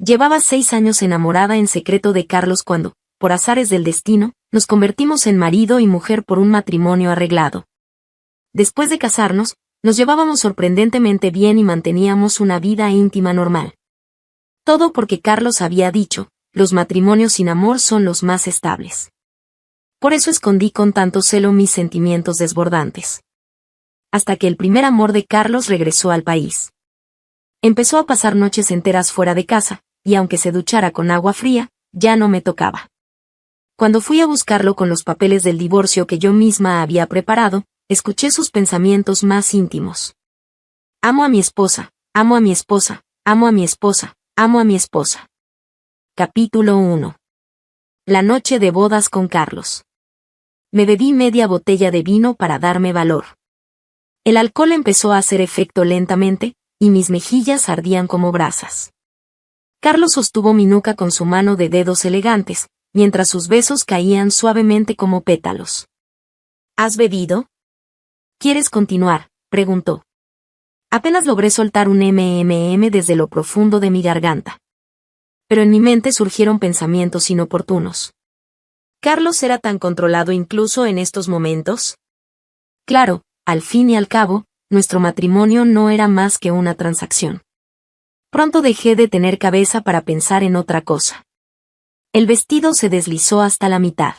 Llevaba 6 años enamorada en secreto de Carlos cuando, por azares del destino, nos convertimos en marido y mujer por un matrimonio arreglado. Después de casarnos, nos llevábamos sorprendentemente bien y manteníamos una vida íntima normal. Todo porque Carlos había dicho, los matrimonios sin amor son los más estables. Por eso escondí con tanto celo mis sentimientos desbordantes. Hasta que el primer amor de Carlos regresó al país. Empezó a pasar noches enteras fuera de casa, y aunque se duchara con agua fría, ya no me tocaba. Cuando fui a buscarlo con los papeles del divorcio que yo misma había preparado, escuché sus pensamientos más íntimos. Amo a mi esposa, amo a mi esposa, amo a mi esposa, amo a mi esposa. Capítulo 1. La noche de bodas con Carlos. Me bebí media botella de vino para darme valor. El alcohol empezó a hacer efecto lentamente, y mis mejillas ardían como brasas. Carlos sostuvo mi nuca con su mano de dedos elegantes, mientras sus besos caían suavemente como pétalos. ¿Has bebido? ¿Quieres continuar?, preguntó. Apenas logré soltar un desde lo profundo de mi garganta. Pero en mi mente surgieron pensamientos inoportunos. ¿Carlos era tan controlado incluso en estos momentos? Claro, al fin y al cabo, nuestro matrimonio no era más que una transacción. Pronto dejé de tener cabeza para pensar en otra cosa. El vestido se deslizó hasta la mitad.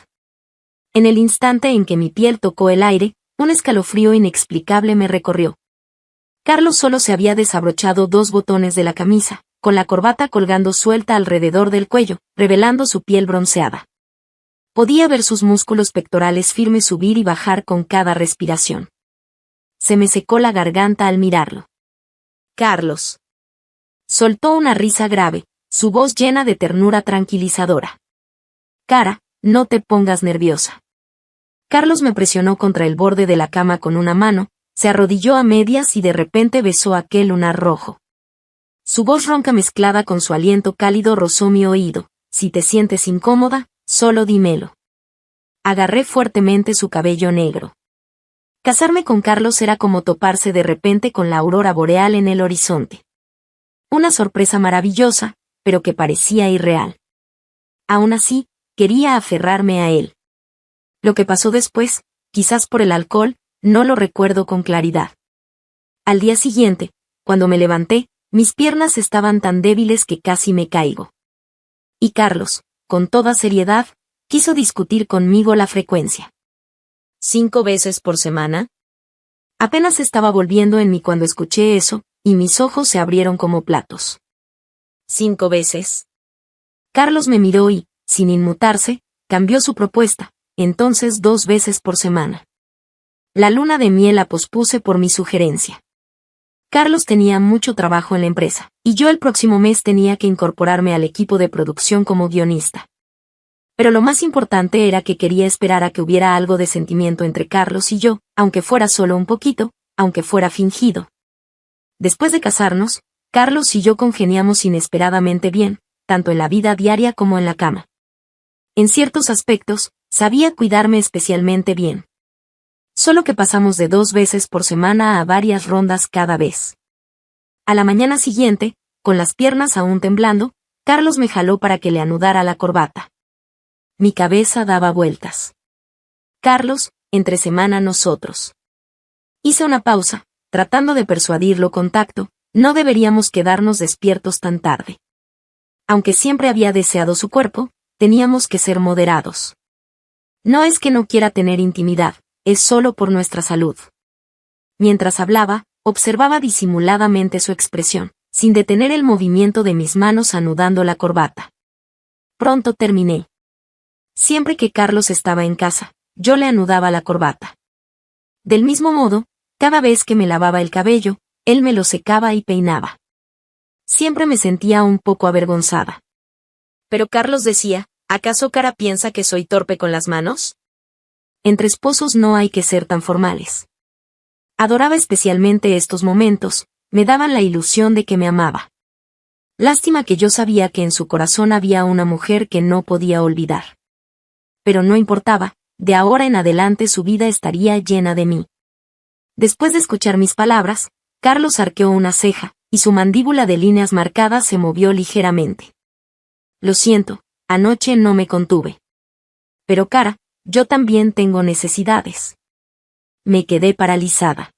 En el instante en que mi piel tocó el aire, un escalofrío inexplicable me recorrió. Carlos solo se había desabrochado 2 botones de la camisa, con la corbata colgando suelta alrededor del cuello, revelando su piel bronceada. Podía ver sus músculos pectorales firmes subir y bajar con cada respiración. Se me secó la garganta al mirarlo. Carlos. Soltó una risa grave, su voz llena de ternura tranquilizadora. Cara, no te pongas nerviosa. Carlos me presionó contra el borde de la cama con una mano, se arrodilló a medias y de repente besó aquel lunar rojo. Su voz ronca mezclada con su aliento cálido rozó mi oído. Si te sientes incómoda, solo dímelo. Agarré fuertemente su cabello negro. Casarme con Carlos era como toparse de repente con la aurora boreal en el horizonte. Una sorpresa maravillosa, pero que parecía irreal. Aún así, quería aferrarme a él. Lo que pasó después, quizás por el alcohol, no lo recuerdo con claridad. Al día siguiente, cuando me levanté, mis piernas estaban tan débiles que casi me caigo. Y Carlos, con toda seriedad, quiso discutir conmigo la frecuencia. ¿5 veces por semana? Apenas estaba volviendo en mí cuando escuché eso, y mis ojos se abrieron como platos. ¿5 veces? Carlos me miró y, sin inmutarse, cambió su propuesta, entonces 2 veces por semana. La luna de miel la pospuse por mi sugerencia. Carlos tenía mucho trabajo en la empresa, y yo el próximo mes tenía que incorporarme al equipo de producción como guionista. Pero lo más importante era que quería esperar a que hubiera algo de sentimiento entre Carlos y yo, aunque fuera solo un poquito, aunque fuera fingido. Después de casarnos, Carlos y yo congeniamos inesperadamente bien, tanto en la vida diaria como en la cama. En ciertos aspectos, sabía cuidarme especialmente bien. Solo que pasamos de 2 veces por semana a varias rondas cada vez. A la mañana siguiente, con las piernas aún temblando, Carlos me jaló para que le anudara la corbata. Mi cabeza daba vueltas. Carlos, entre semana nosotros. Hice una pausa, tratando de persuadirlo con tacto, no deberíamos quedarnos despiertos tan tarde. Aunque siempre había deseado su cuerpo, teníamos que ser moderados. No es que no quiera tener intimidad, es solo por nuestra salud. Mientras hablaba, observaba disimuladamente su expresión, sin detener el movimiento de mis manos anudando la corbata. Pronto terminé. Siempre que Carlos estaba en casa, yo le anudaba la corbata. Del mismo modo, cada vez que me lavaba el cabello, él me lo secaba y peinaba. Siempre me sentía un poco avergonzada. Pero Carlos decía, ¿acaso Cara piensa que soy torpe con las manos? Entre esposos no hay que ser tan formales. Adoraba especialmente estos momentos, me daban la ilusión de que me amaba. Lástima que yo sabía que en su corazón había una mujer que no podía olvidar. Pero no importaba, de ahora en adelante su vida estaría llena de mí. Después de escuchar mis palabras, Carlos arqueó una ceja, y su mandíbula de líneas marcadas se movió ligeramente. Lo siento, anoche no me contuve. Pero Cara, yo también tengo necesidades. Me quedé paralizada.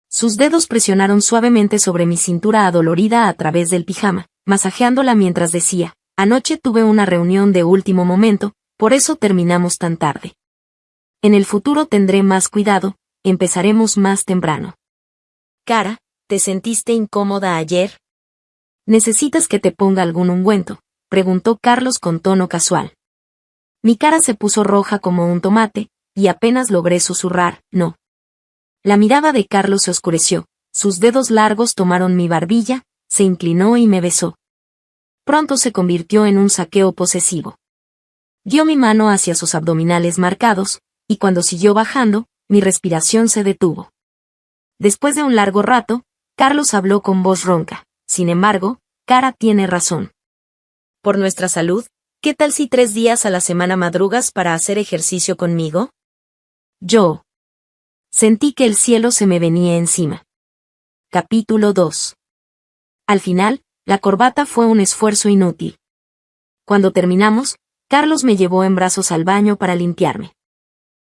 Sus dedos presionaron suavemente sobre mi cintura adolorida a través del pijama, masajeándola mientras decía, anoche tuve una reunión de último momento, por eso terminamos tan tarde. En el futuro tendré más cuidado, empezaremos más temprano. Cara, ¿te sentiste incómoda ayer? ¿Necesitas que te ponga algún ungüento?, preguntó Carlos con tono casual. Mi cara se puso roja como un tomate, y apenas logré susurrar, no. La mirada de Carlos se oscureció, sus dedos largos tomaron mi barbilla, se inclinó y me besó. Pronto se convirtió en un saqueo posesivo. Dio mi mano hacia sus abdominales marcados, y cuando siguió bajando, mi respiración se detuvo. Después de un largo rato, Carlos habló con voz ronca. Sin embargo, Cara tiene razón. Por nuestra salud, ¿qué tal si 3 días a la semana madrugas para hacer ejercicio conmigo? Yo sentí que el cielo se me venía encima. Capítulo 2. Al final, la corbata fue un esfuerzo inútil. Cuando terminamos, Carlos me llevó en brazos al baño para limpiarme.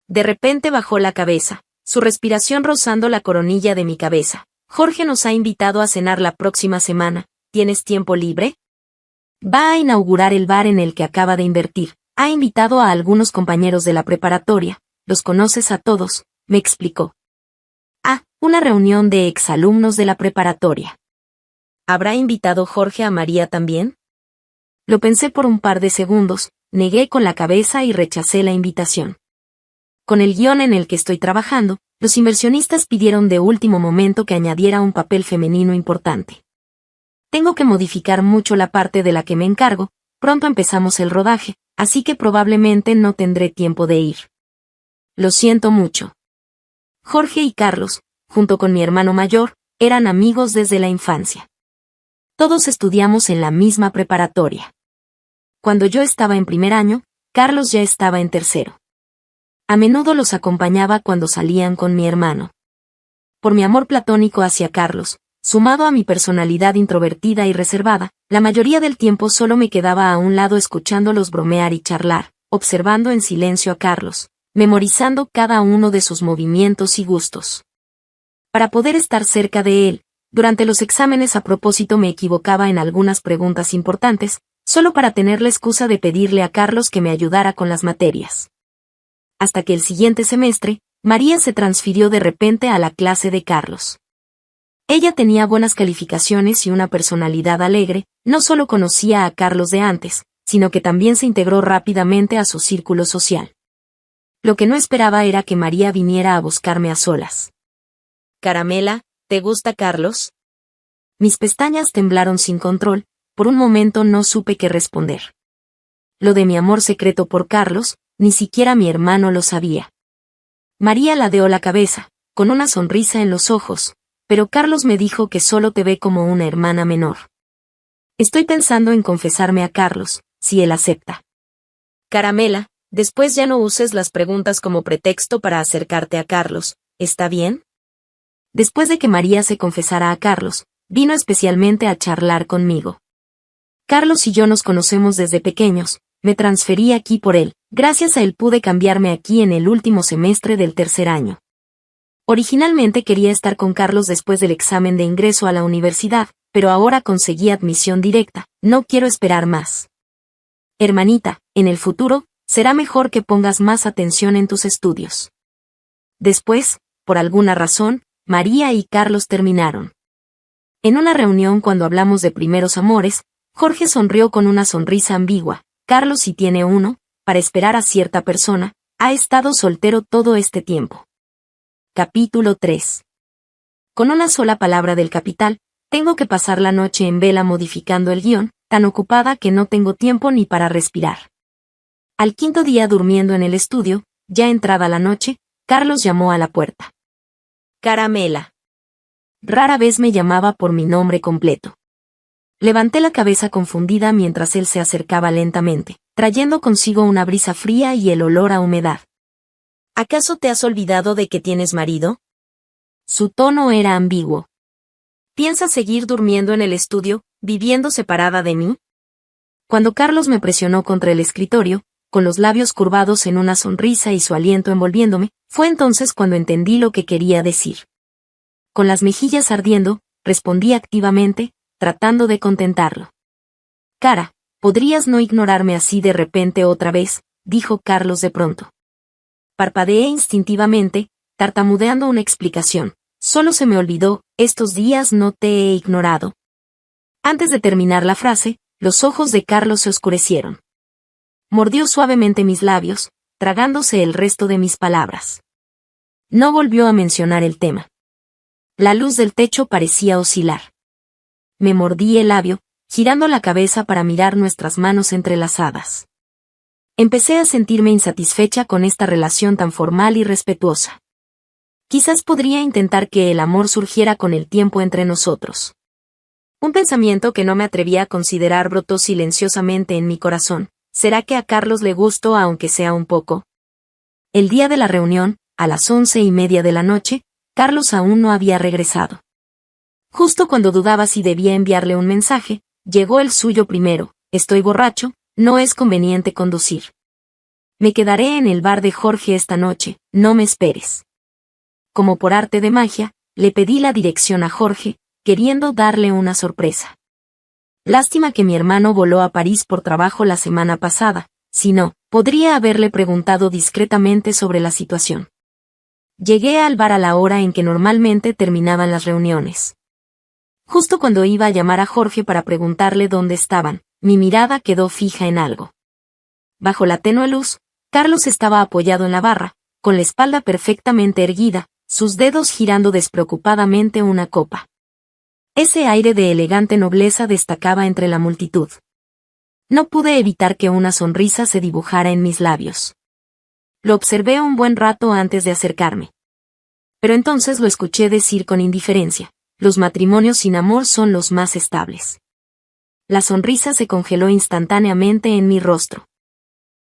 De repente bajó la cabeza, su respiración rozando la coronilla de mi cabeza. Jorge nos ha invitado a cenar la próxima semana. ¿Tienes tiempo libre? Va a inaugurar el bar en el que acaba de invertir. Ha invitado a algunos compañeros de la preparatoria. Los conoces a todos, me explicó. Ah, una reunión de exalumnos de la preparatoria. ¿Habrá invitado Jorge a María también? Lo pensé por un par de segundos, negué con la cabeza y rechacé la invitación. Con el guión en el que estoy trabajando, los inversionistas pidieron de último momento que añadiera un papel femenino importante. Tengo que modificar mucho la parte de la que me encargo, pronto empezamos el rodaje, así que probablemente no tendré tiempo de ir. Lo siento mucho. Jorge y Carlos, junto con mi hermano mayor, eran amigos desde la infancia. Todos estudiamos en la misma preparatoria. Cuando yo estaba en primer año, Carlos ya estaba en tercero. A menudo los acompañaba cuando salían con mi hermano. Por mi amor platónico hacia Carlos, sumado a mi personalidad introvertida y reservada, la mayoría del tiempo solo me quedaba a un lado escuchándolos bromear y charlar, observando en silencio a Carlos, memorizando cada uno de sus movimientos y gustos. Para poder estar cerca de él, durante los exámenes a propósito me equivocaba en algunas preguntas importantes, solo para tener la excusa de pedirle a Carlos que me ayudara con las materias. Hasta que el siguiente semestre, María se transfirió de repente a la clase de Carlos. Ella tenía buenas calificaciones y una personalidad alegre, no solo conocía a Carlos de antes, sino que también se integró rápidamente a su círculo social. Lo que no esperaba era que María viniera a buscarme a solas. Caramela, ¿te gusta Carlos? Mis pestañas temblaron sin control, por un momento no supe qué responder. Lo de mi amor secreto por Carlos, ni siquiera mi hermano lo sabía. María ladeó la cabeza, con una sonrisa en los ojos, pero Carlos me dijo que solo te ve como una hermana menor. Estoy pensando en confesarme a Carlos, si él acepta. Caramela, después ya no uses las preguntas como pretexto para acercarte a Carlos, ¿está bien? Después de que María se confesara a Carlos, vino especialmente a charlar conmigo. Carlos y yo nos conocemos desde pequeños, me transferí aquí por él, gracias a él pude cambiarme aquí en el último semestre del tercer año. Originalmente quería estar con Carlos después del examen de ingreso a la universidad, pero ahora conseguí admisión directa, no quiero esperar más. Hermanita, en el futuro, será mejor que pongas más atención en tus estudios. Después, por alguna razón, María y Carlos terminaron. En una reunión cuando hablamos de primeros amores, Jorge sonrió con una sonrisa ambigua. Carlos, si tiene uno, para esperar a cierta persona, ha estado soltero todo este tiempo. Capítulo 3. Con una sola palabra del capital, tengo que pasar la noche en vela modificando el guión, tan ocupada que no tengo tiempo ni para respirar. Al quinto día durmiendo en el estudio, ya entrada la noche, Carlos llamó a la puerta. Caramela. Rara vez me llamaba por mi nombre completo. Levanté la cabeza confundida mientras él se acercaba lentamente, trayendo consigo una brisa fría y el olor a humedad. ¿Acaso te has olvidado de que tienes marido? Su tono era ambiguo. ¿Piensas seguir durmiendo en el estudio, viviendo separada de mí? Cuando Carlos me presionó contra el escritorio, con los labios curvados en una sonrisa y su aliento envolviéndome, fue entonces cuando entendí lo que quería decir. Con las mejillas ardiendo, respondí activamente, tratando de contentarlo. Cara, ¿podrías no ignorarme así de repente otra vez?, dijo Carlos de pronto. Parpadeé instintivamente, tartamudeando una explicación. Solo se me olvidó, estos días no te he ignorado. Antes de terminar la frase, los ojos de Carlos se oscurecieron. Mordió suavemente mis labios, tragándose el resto de mis palabras. No volvió a mencionar el tema. La luz del techo parecía oscilar. Me mordí el labio, girando la cabeza para mirar nuestras manos entrelazadas. Empecé a sentirme insatisfecha con esta relación tan formal y respetuosa. Quizás podría intentar que el amor surgiera con el tiempo entre nosotros. Un pensamiento que no me atrevía a considerar brotó silenciosamente en mi corazón. ¿Será que a Carlos le gustó aunque sea un poco? El día de la reunión, a las 11:30 de la noche, Carlos aún no había regresado. Justo cuando dudaba si debía enviarle un mensaje, llegó el suyo primero. Estoy borracho, no es conveniente conducir. Me quedaré en el bar de Jorge esta noche, no me esperes. Como por arte de magia, le pedí la dirección a Jorge, queriendo darle una sorpresa. Lástima que mi hermano voló a París por trabajo la semana pasada, si no, podría haberle preguntado discretamente sobre la situación. Llegué al bar a la hora en que normalmente terminaban las reuniones. Justo cuando iba a llamar a Jorge para preguntarle dónde estaban, mi mirada quedó fija en algo. Bajo la tenue luz, Carlos estaba apoyado en la barra, con la espalda perfectamente erguida, sus dedos girando despreocupadamente una copa. Ese aire de elegante nobleza destacaba entre la multitud. No pude evitar que una sonrisa se dibujara en mis labios. Lo observé un buen rato antes de acercarme. Pero entonces lo escuché decir con indiferencia: los matrimonios sin amor son los más estables. La sonrisa se congeló instantáneamente en mi rostro.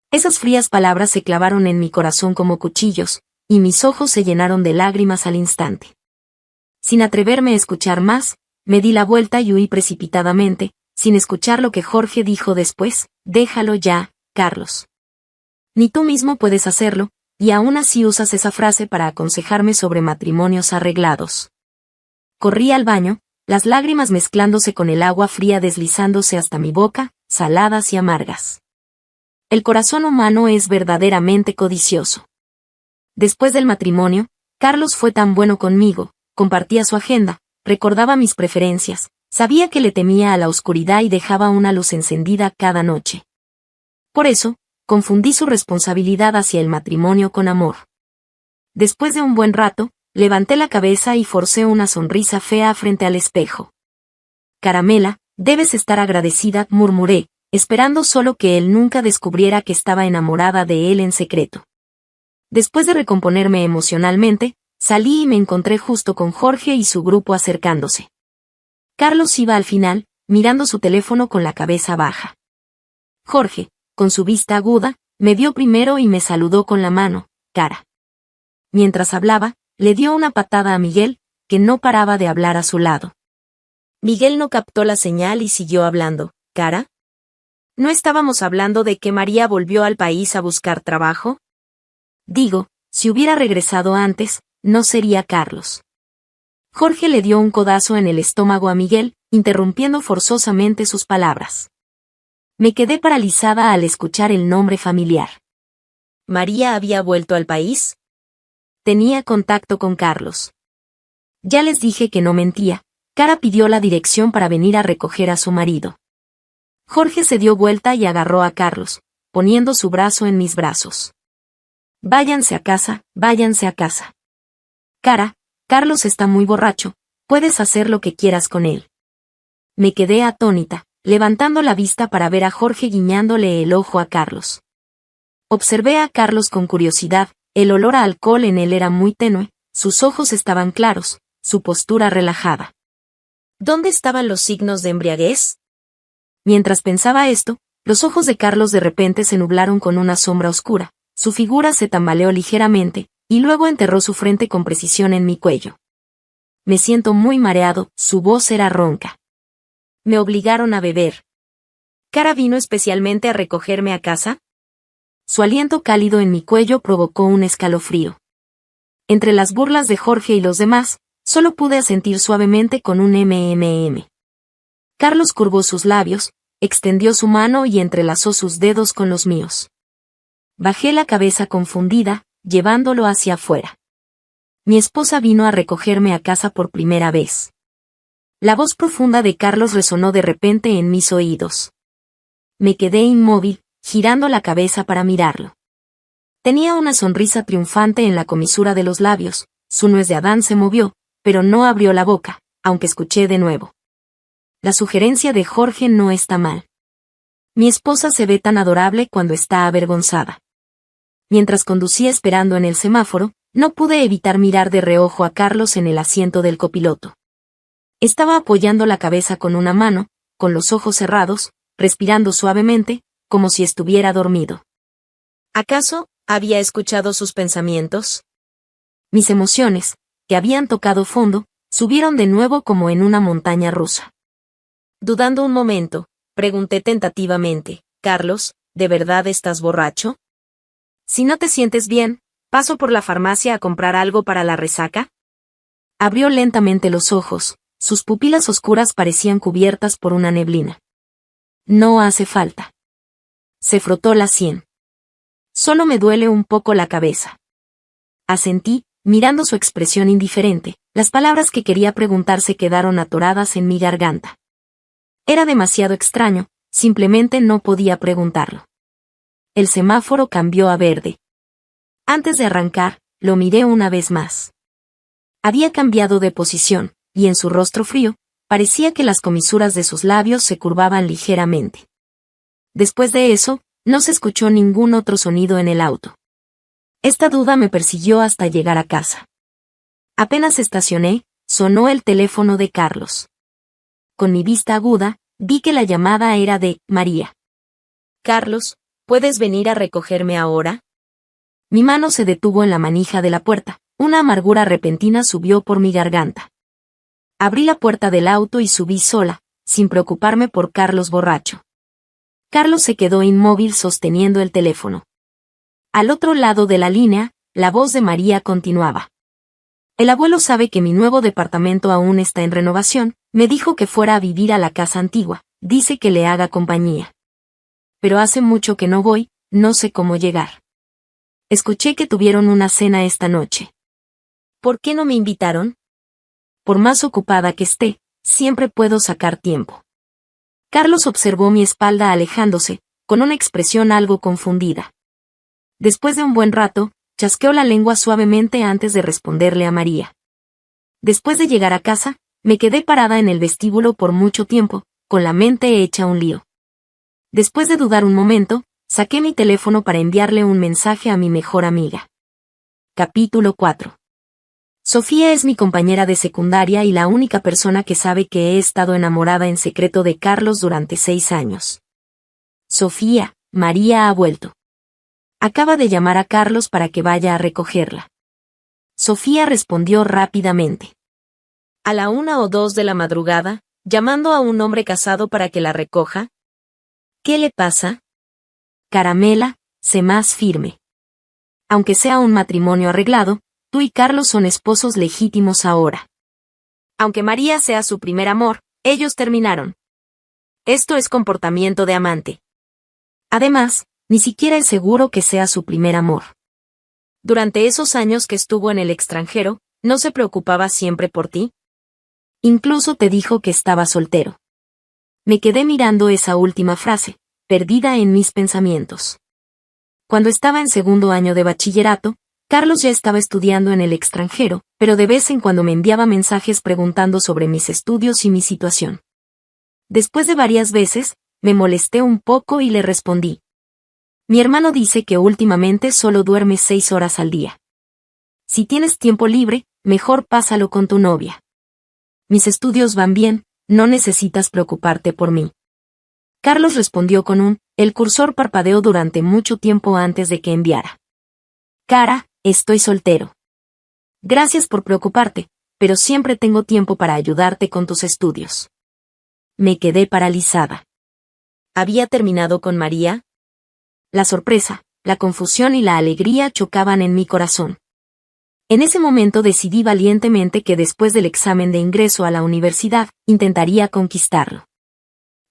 Esas frías palabras se clavaron en mi corazón como cuchillos, y mis ojos se llenaron de lágrimas al instante. Sin atreverme a escuchar más, me di la vuelta y huí precipitadamente, sin escuchar lo que Jorge dijo después: déjalo ya, Carlos. Ni tú mismo puedes hacerlo, y aún así usas esa frase para aconsejarme sobre matrimonios arreglados. Corrí al baño, las lágrimas mezclándose con el agua fría deslizándose hasta mi boca, saladas y amargas. El corazón humano es verdaderamente codicioso. Después del matrimonio, Carlos fue tan bueno conmigo, compartía su agenda, recordaba mis preferencias, sabía que le temía a la oscuridad y dejaba una luz encendida cada noche. Por eso, confundí su responsabilidad hacia el matrimonio con amor. Después de un buen rato, levanté la cabeza y forcé una sonrisa fea frente al espejo. Caramela, debes estar agradecida, murmuré, esperando solo que él nunca descubriera que estaba enamorada de él en secreto. Después de recomponerme emocionalmente, salí y me encontré justo con Jorge y su grupo acercándose. Carlos iba al final, mirando su teléfono con la cabeza baja. Jorge, con su vista aguda, me vio primero y me saludó con la mano: cara. Mientras hablaba, le dio una patada a Miguel, que no paraba de hablar a su lado. Miguel no captó la señal y siguió hablando: cara. ¿No estábamos hablando de que María volvió al país a buscar trabajo? Digo, si hubiera regresado antes, no sería Carlos. Jorge le dio un codazo en el estómago a Miguel, interrumpiendo forzosamente sus palabras. Me quedé paralizada al escuchar el nombre familiar. ¿María había vuelto al país? Tenía contacto con Carlos. Ya les dije que no mentía. Cara pidió la dirección para venir a recoger a su marido. Jorge se dio vuelta y agarró a Carlos, poniendo su brazo en mis brazos. Váyanse a casa, váyanse a casa. Cara, Carlos está muy borracho, puedes hacer lo que quieras con él. Me quedé atónita, levantando la vista para ver a Jorge guiñándole el ojo a Carlos. Observé a Carlos con curiosidad, el olor a alcohol en él era muy tenue, sus ojos estaban claros, su postura relajada. ¿Dónde estaban los signos de embriaguez? Mientras pensaba esto, los ojos de Carlos de repente se nublaron con una sombra oscura, su figura se tambaleó ligeramente, y luego enterró su frente con precisión en mi cuello. me siento muy mareado, su voz era ronca. Me obligaron a beber. ¿Cara vino especialmente a recogerme a casa? Su aliento cálido en mi cuello provocó un escalofrío. Entre las burlas de Jorge y los demás, solo pude asentir suavemente con un mmm. Carlos curvó sus labios, extendió su mano y entrelazó sus dedos con los míos. Bajé la cabeza confundida, llevándolo hacia afuera. Mi esposa vino a recogerme a casa por primera vez. La voz profunda de Carlos resonó de repente en mis oídos. Me quedé inmóvil, girando la cabeza para mirarlo. Tenía una sonrisa triunfante en la comisura de los labios, su nuez de Adán se movió, pero no abrió la boca, aunque escuché de nuevo. La sugerencia de Jorge no está mal. Mi esposa se ve tan adorable cuando está avergonzada. Mientras conducía esperando en el semáforo, no pude evitar mirar de reojo a Carlos en el asiento del copiloto. Estaba apoyando la cabeza con una mano, con los ojos cerrados, respirando suavemente, como si estuviera dormido. ¿Acaso había escuchado sus pensamientos? Mis emociones, que habían tocado fondo, subieron de nuevo como en una montaña rusa. Dudando un momento, pregunté tentativamente, Carlos, ¿de verdad estás borracho? Si no te sientes bien, ¿paso por la farmacia a comprar algo para la resaca? Abrió lentamente los ojos, sus pupilas oscuras parecían cubiertas por una neblina. No hace falta. Se frotó la sien. Solo me duele un poco la cabeza. Asentí, mirando su expresión indiferente, las palabras que quería preguntar se quedaron atoradas en mi garganta. Era demasiado extraño, simplemente no podía preguntarlo. El semáforo cambió a verde. Antes de arrancar, lo miré una vez más. Había cambiado de posición, y en su rostro frío, parecía que las comisuras de sus labios se curvaban ligeramente. Después de eso, no se escuchó ningún otro sonido en el auto. Esta duda me persiguió hasta llegar a casa. Apenas estacioné, sonó el teléfono de Carlos. Con mi vista aguda, vi que la llamada era de María. Carlos, ¿puedes venir a recogerme ahora? Mi mano se detuvo en la manija de la puerta, una amargura repentina subió por mi garganta. Abrí la puerta del auto y subí sola, sin preocuparme por Carlos borracho. Carlos se quedó inmóvil sosteniendo el teléfono. Al otro lado de la línea, la voz de María continuaba. El abuelo sabe que mi nuevo departamento aún está en renovación, me dijo que fuera a vivir a la casa antigua, dice que le haga compañía. Pero hace mucho que no voy, no sé cómo llegar. Escuché que tuvieron una cena esta noche. ¿Por qué no me invitaron? Por más ocupada que esté, siempre puedo sacar tiempo. Carlos observó mi espalda alejándose, con una expresión algo confundida. Después de un buen rato, chasqueó la lengua suavemente antes de responderle a María. Después de llegar a casa, me quedé parada en el vestíbulo por mucho tiempo, con la mente hecha un lío. Después de dudar un momento, saqué mi teléfono para enviarle un mensaje a mi mejor amiga. Capítulo 4. Sofía es mi compañera de secundaria y la única persona que sabe que he estado enamorada en secreto de Carlos durante 6 años. Sofía, María ha vuelto. Acaba de llamar a Carlos para que vaya a recogerla. Sofía respondió rápidamente. ¿A la 1 o 2 de la madrugada, llamando a un hombre casado para que la recoja? ¿Qué le pasa? Caramela, sé más firme. Aunque sea un matrimonio arreglado, tú y Carlos son esposos legítimos ahora. Aunque María sea su primer amor, ellos terminaron. Esto es comportamiento de amante. Además, ni siquiera es seguro que sea su primer amor. Durante esos años que estuvo en el extranjero, ¿no se preocupaba siempre por ti? Incluso te dijo que estaba soltero. Me quedé mirando esa última frase, perdida en mis pensamientos. Cuando estaba en segundo año de bachillerato, Carlos ya estaba estudiando en el extranjero, pero de vez en cuando me enviaba mensajes preguntando sobre mis estudios y mi situación. Después de varias veces, me molesté un poco y le respondí. Mi hermano dice que últimamente solo duermes 6 horas al día. Si tienes tiempo libre, mejor pásalo con tu novia. Mis estudios van bien, no necesitas preocuparte por mí. Carlos respondió con un, el cursor parpadeó durante mucho tiempo antes de que enviara. Cara, estoy soltero. Gracias por preocuparte, pero siempre tengo tiempo para ayudarte con tus estudios. Me quedé paralizada. ¿Había terminado con María? La sorpresa, la confusión y la alegría chocaban en mi corazón. En ese momento decidí valientemente que después del examen de ingreso a la universidad, intentaría conquistarlo.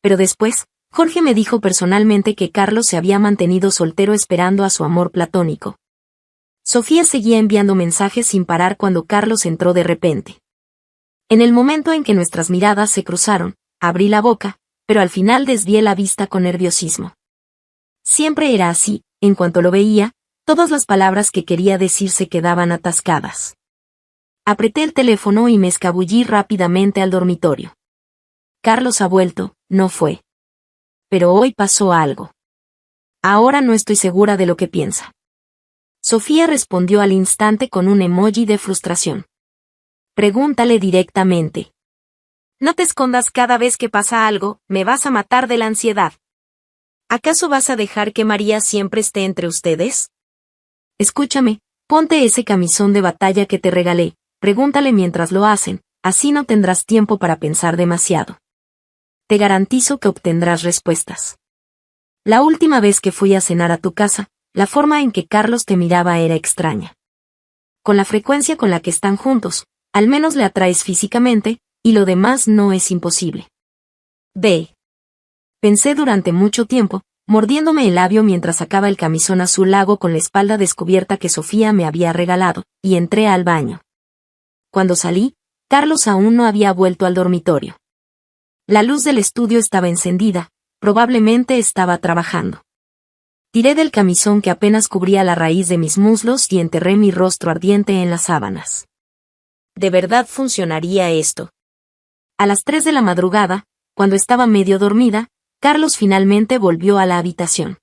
Pero después, Jorge me dijo personalmente que Carlos se había mantenido soltero esperando a su amor platónico. Sofía seguía enviando mensajes sin parar cuando Carlos entró de repente. En el momento en que nuestras miradas se cruzaron, abrí la boca, pero al final desvié la vista con nerviosismo. Siempre era así, en cuanto lo veía, todas las palabras que quería decir se quedaban atascadas. Apreté el teléfono y me escabullí rápidamente al dormitorio. Carlos ha vuelto, no fue. Pero hoy pasó algo. Ahora no estoy segura de lo que piensa. Sofía respondió al instante con un emoji de frustración. Pregúntale directamente. No te escondas cada vez que pasa algo, me vas a matar de la ansiedad. ¿Acaso vas a dejar que María siempre esté entre ustedes? Escúchame, ponte ese camisón de batalla que te regalé, pregúntale mientras lo hacen, así no tendrás tiempo para pensar demasiado. Te garantizo que obtendrás respuestas. La última vez que fui a cenar a tu casa, la forma en que Carlos te miraba era extraña. Con la frecuencia con la que están juntos, al menos le atraes físicamente, y lo demás no es imposible. Ve. Pensé durante mucho tiempo, mordiéndome el labio mientras sacaba el camisón azul lago con la espalda descubierta que Sofía me había regalado, y entré al baño. Cuando salí, Carlos aún no había vuelto al dormitorio. La luz del estudio estaba encendida, probablemente estaba trabajando. Tiré del camisón que apenas cubría la raíz de mis muslos y enterré mi rostro ardiente en las sábanas. ¿De verdad funcionaría esto? A las 3 de la madrugada, cuando estaba medio dormida, Carlos finalmente volvió a la habitación.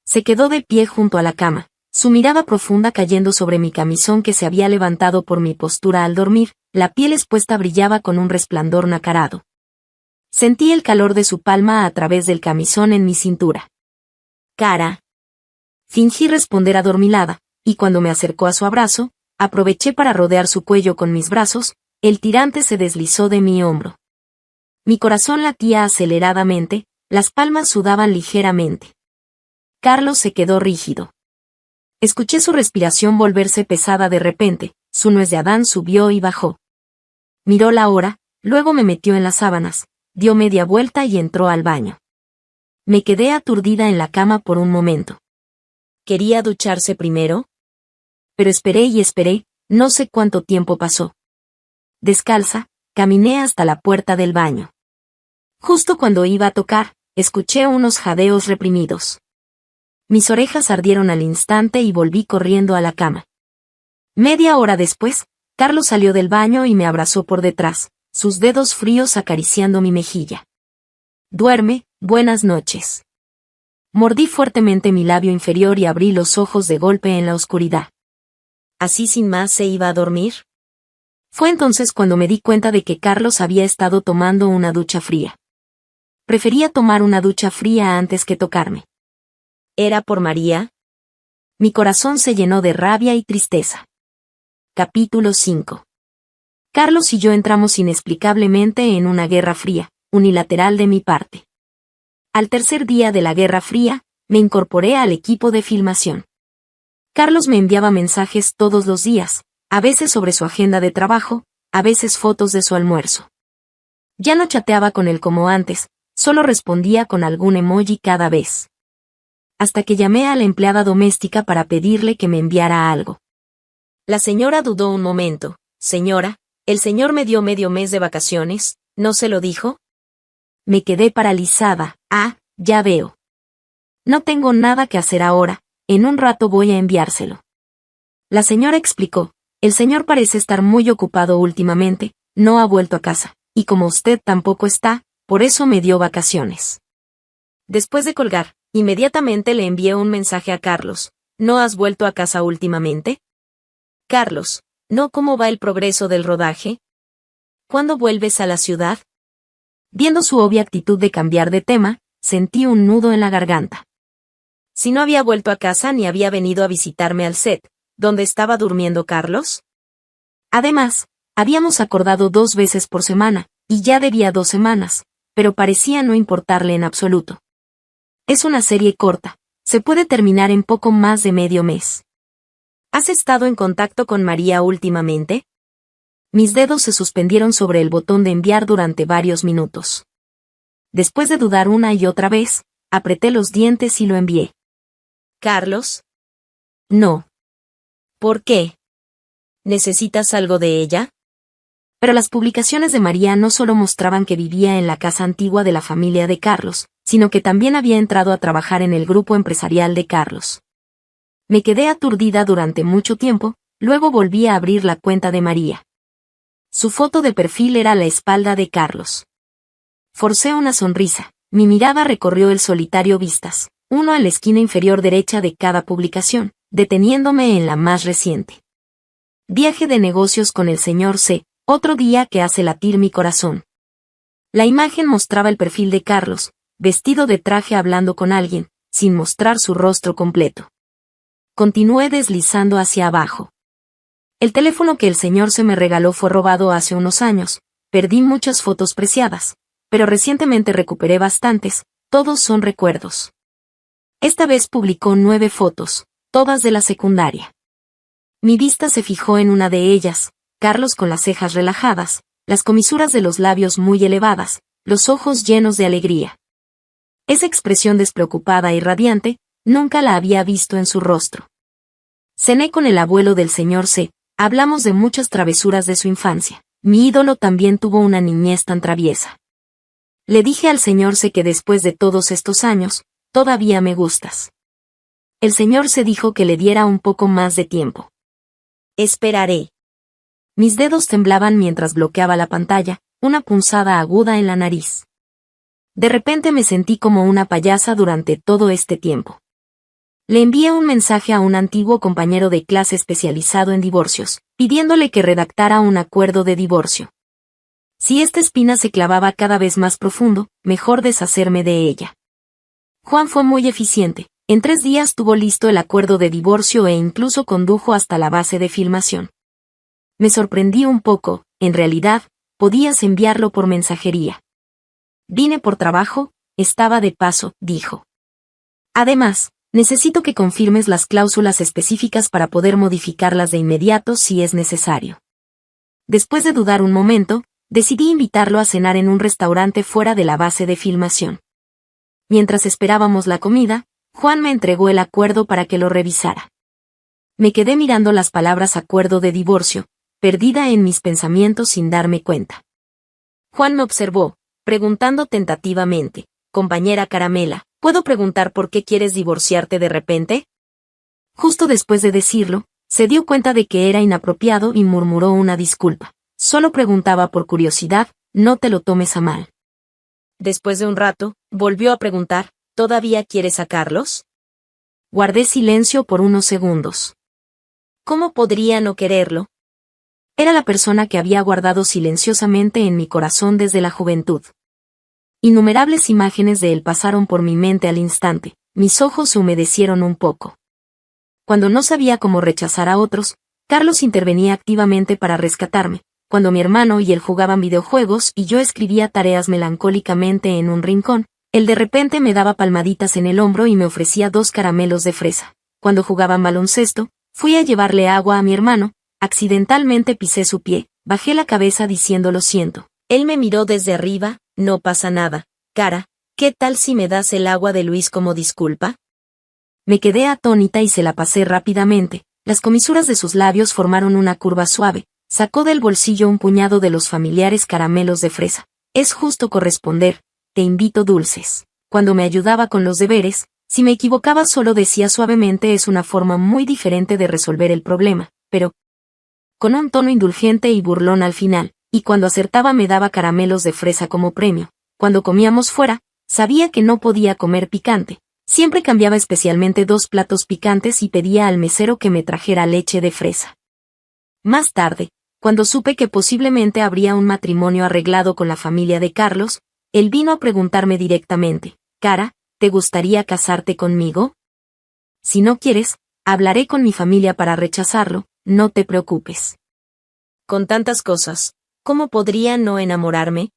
Se quedó de pie junto a la cama, su mirada profunda cayendo sobre mi camisón que se había levantado por mi postura al dormir, la piel expuesta brillaba con un resplandor nacarado. Sentí el calor de su palma a través del camisón en mi cintura. Cara. Fingí responder adormilada, y cuando me acercó a su abrazo, aproveché para rodear su cuello con mis brazos, el tirante se deslizó de mi hombro. Mi corazón latía aceleradamente, las palmas sudaban ligeramente. Carlos se quedó rígido. Escuché su respiración volverse pesada de repente, su nuez de Adán subió y bajó. Miró la hora, luego me metió en las sábanas, dio media vuelta y entró al baño. Me quedé aturdida en la cama por un momento. ¿Quería ducharse primero? Pero esperé y esperé, no sé cuánto tiempo pasó. Descalza, caminé hasta la puerta del baño. Justo cuando iba a tocar, escuché unos jadeos reprimidos. Mis orejas ardieron al instante y volví corriendo a la cama. Media hora después, Carlos salió del baño y me abrazó por detrás, sus dedos fríos acariciando mi mejilla. Duerme, buenas noches. Mordí fuertemente mi labio inferior y abrí los ojos de golpe en la oscuridad. ¿Así sin más se iba a dormir? Fue entonces cuando me di cuenta de que Carlos había estado tomando una ducha fría. Prefería tomar una ducha fría antes que tocarme. ¿Era por María? Mi corazón se llenó de rabia y tristeza. Capítulo 5. Carlos y yo entramos inexplicablemente en una guerra fría, unilateral de mi parte. Al tercer día de la Guerra Fría, me incorporé al equipo de filmación. Carlos me enviaba mensajes todos los días, a veces sobre su agenda de trabajo, a veces fotos de su almuerzo. Ya no chateaba con él como antes, solo respondía con algún emoji cada vez. Hasta que llamé a la empleada doméstica para pedirle que me enviara algo. La señora dudó un momento. Señora, el señor me dio medio mes de vacaciones, ¿no se lo dijo? Me quedé paralizada. Ah, ya veo. No tengo nada que hacer ahora, en un rato voy a enviárselo. La señora explicó, el señor parece estar muy ocupado últimamente, no ha vuelto a casa, y como usted tampoco está, por eso me dio vacaciones. Después de colgar, inmediatamente le envié un mensaje a Carlos, ¿no has vuelto a casa últimamente? Carlos, ¿no cómo va el progreso del rodaje? ¿Cuándo vuelves a la ciudad? Viendo su obvia actitud de cambiar de tema, sentí un nudo en la garganta. Si no había vuelto a casa ni había venido a visitarme al set, ¿dónde estaba durmiendo Carlos? Además, Habíamos acordado 2 veces por semana, y ya debía 2 semanas, pero parecía no importarle en absoluto. Es una serie corta, se puede terminar en poco más de medio mes. ¿Has estado en contacto con María últimamente? Mis dedos se suspendieron sobre el botón de enviar durante varios minutos. Después de dudar una y otra vez, apreté los dientes y lo envié. ¿Carlos? No. ¿Por qué? ¿Necesitas algo de ella? Pero las publicaciones de María no solo mostraban que vivía en la casa antigua de la familia de Carlos, sino que también había entrado a trabajar en el grupo empresarial de Carlos. Me quedé aturdida durante mucho tiempo, luego volví a abrir la cuenta de María. Su foto de perfil era la espalda de Carlos. Forcé una sonrisa, mi mirada recorrió el solitario vistas, uno en la esquina inferior derecha de cada publicación, deteniéndome en la más reciente. Viaje de negocios con el señor C, otro día que hace latir mi corazón. La imagen mostraba el perfil de Carlos, vestido de traje hablando con alguien, sin mostrar su rostro completo. Continué deslizando hacia abajo. El teléfono que el señor C me regaló fue robado hace unos años, perdí muchas fotos preciadas, pero recientemente recuperé bastantes, todos son recuerdos. Esta vez publicó 9 fotos, todas de la secundaria. Mi vista se fijó en una de ellas, Carlos con las cejas relajadas, las comisuras de los labios muy elevadas, los ojos llenos de alegría. Esa expresión despreocupada y radiante, nunca la había visto en su rostro. Cené con el abuelo del señor C, hablamos de muchas travesuras de su infancia. Mi ídolo también tuvo una niñez tan traviesa. Le dije al señor C que después de todos estos años, todavía me gustas. El señor C dijo que le diera un poco más de tiempo. Esperaré. Mis dedos temblaban mientras bloqueaba la pantalla, una punzada aguda en la nariz. De repente me sentí como una payasa durante todo este tiempo. Le envié un mensaje a un antiguo compañero de clase especializado en divorcios, pidiéndole que redactara un acuerdo de divorcio. Si esta espina se clavaba cada vez más profundo, mejor deshacerme de ella. Juan fue muy eficiente. En 3 días tuvo listo el acuerdo de divorcio e incluso condujo hasta la base de filmación. Me sorprendí un poco, en realidad, podías enviarlo por mensajería. Vine por trabajo, estaba de paso, dijo. Además, necesito que confirmes las cláusulas específicas para poder modificarlas de inmediato si es necesario. Después de dudar un momento, decidí invitarlo a cenar en un restaurante fuera de la base de filmación. Mientras esperábamos la comida, Juan me entregó el acuerdo para que lo revisara. Me quedé mirando las palabras acuerdo de divorcio, perdida en mis pensamientos sin darme cuenta. Juan me observó, preguntando tentativamente, compañera Caramela, ¿puedo preguntar por qué quieres divorciarte de repente? Justo después de decirlo, se dio cuenta de que era inapropiado y murmuró una disculpa. Solo preguntaba por curiosidad, no te lo tomes a mal. Después de un rato, volvió a preguntar, ¿todavía quieres a Carlos? Guardé silencio por unos segundos. ¿Cómo podría no quererlo? Era la persona que había guardado silenciosamente en mi corazón desde la juventud. Innumerables imágenes de él pasaron por mi mente al instante, mis ojos se humedecieron un poco. Cuando no sabía cómo rechazar a otros, Carlos intervenía activamente para rescatarme. Cuando mi hermano y él jugaban videojuegos y yo escribía tareas melancólicamente en un rincón, él de repente me daba palmaditas en el hombro y me ofrecía 2 caramelos de fresa. Cuando jugaban baloncesto, fui a llevarle agua a mi hermano, accidentalmente pisé su pie, bajé la cabeza diciendo lo siento. Él me miró desde arriba, no pasa nada, cara, ¿qué tal si me das el agua de Luis como disculpa? Me quedé atónita y se la pasé rápidamente, las comisuras de sus labios formaron una curva suave. Sacó del bolsillo un puñado de los familiares caramelos de fresa. Es justo corresponder, te invito dulces. Cuando me ayudaba con los deberes, si me equivocaba solo decía suavemente es una forma muy diferente de resolver el problema, pero con un tono indulgente y burlón al final, y cuando acertaba me daba caramelos de fresa como premio. Cuando comíamos fuera, sabía que no podía comer picante. Siempre cambiaba especialmente 2 platos picantes y pedía al mesero que me trajera leche de fresa. Más tarde, cuando supe que posiblemente habría un matrimonio arreglado con la familia de Carlos, él vino a preguntarme directamente, Cara, ¿te gustaría casarte conmigo? Si no quieres, hablaré con mi familia para rechazarlo, no te preocupes. Con tantas cosas, ¿cómo podría no enamorarme?